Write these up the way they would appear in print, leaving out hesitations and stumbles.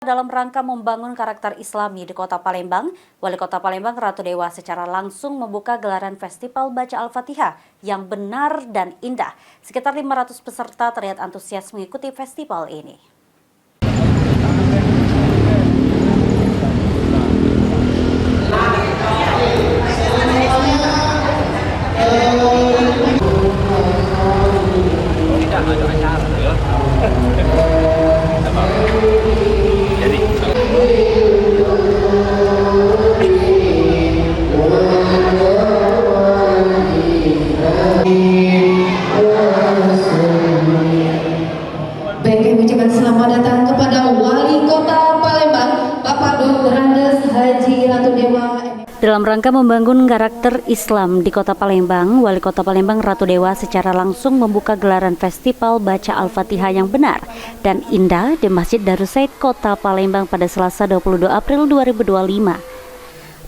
Dalam rangka membangun karakter Islami di Kota Palembang, Wali Kota Palembang Ratu Dewa secara langsung membuka gelaran Festival Baca Al-Fatihah yang benar dan indah. Sekitar 500 peserta terlihat antusias mengikuti festival ini. Baik, ucapkan selamat datang kepada Wali Kota Palembang, Bapak Dr. Andes Haji Ratu Dewa. Dalam rangka membangun karakter Islam di Kota Palembang, Wali Kota Palembang Ratu Dewa secara langsung membuka gelaran Festival Baca Al-Fatihah yang benar dan indah di Masjid Darussaid Kota Palembang pada Selasa 22 April 2025.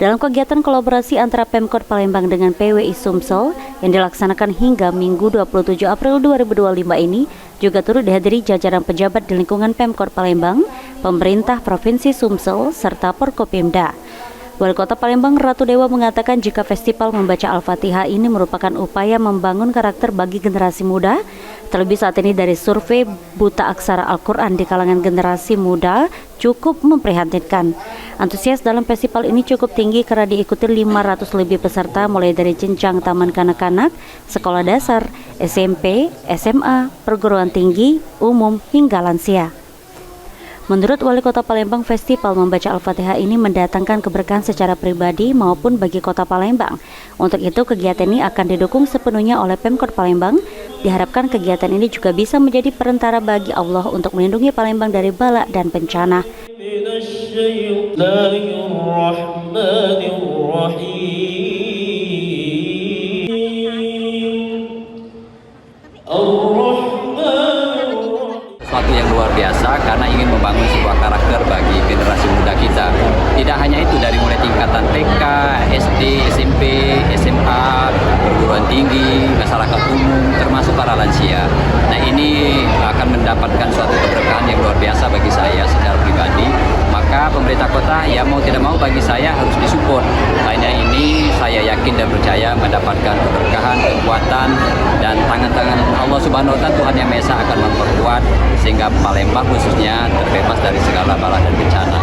Dalam kegiatan kolaborasi antara Pemkot Palembang dengan PWI Sumsel yang dilaksanakan hingga Minggu 27 April 2025 ini juga turut dihadiri jajaran pejabat di lingkungan Pemkot Palembang, pemerintah Provinsi Sumsel, serta Forkopimda. Wali Kota Palembang Ratu Dewa mengatakan jika festival membaca Al-Fatihah ini merupakan upaya membangun karakter bagi generasi muda, terlebih saat ini dari survei buta aksara Al-Quran di kalangan generasi muda cukup memprihatinkan. Antusias dalam festival ini cukup tinggi karena diikuti 500 lebih peserta mulai dari jenjang taman kanak-kanak, sekolah dasar, SMP, SMA, perguruan tinggi, umum, hingga lansia. Menurut Wali Kota Palembang, festival membaca Al-Fatihah ini mendatangkan keberkahan secara pribadi maupun bagi Kota Palembang. Untuk itu, kegiatan ini akan didukung sepenuhnya oleh Pemkot Palembang. Diharapkan kegiatan ini juga bisa menjadi perantara bagi Allah untuk melindungi Palembang dari bala dan bencana. Suatu yang luar biasa karena ingin membangun sebuah karakter bagi generasi muda kita. Tidak hanya itu, dari mulai tingkatan TK, SD, SMP, SMA, perguruan tinggi, masyarakat umum, termasuk para lansia. Nah, ini akan mendapatkan suatu keberkahan yang luar biasa bagi saya secara pribadi. Maka pemerintah kota ya mau tidak mau bagi saya harus disupport. Lainnya ini saya yakin dan percaya mendapatkan keberkahan, kekuatan, dan tangan-tangan Allah Subhanahu wa Ta'ala, Tuhan Yang Maha Esa akan memperkuat sehingga Palembang khususnya terbebas dari segala bala dan bencana.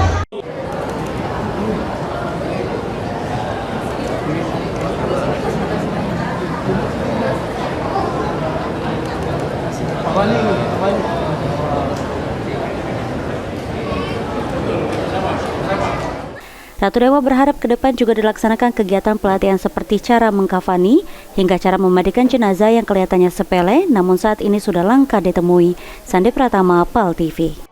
Ratu Dewa berharap ke depan juga dilaksanakan kegiatan pelatihan seperti cara mengkafani hingga cara memandikan jenazah yang kelihatannya sepele namun saat ini sudah langka ditemui. Sandi Pratama, PAL TV.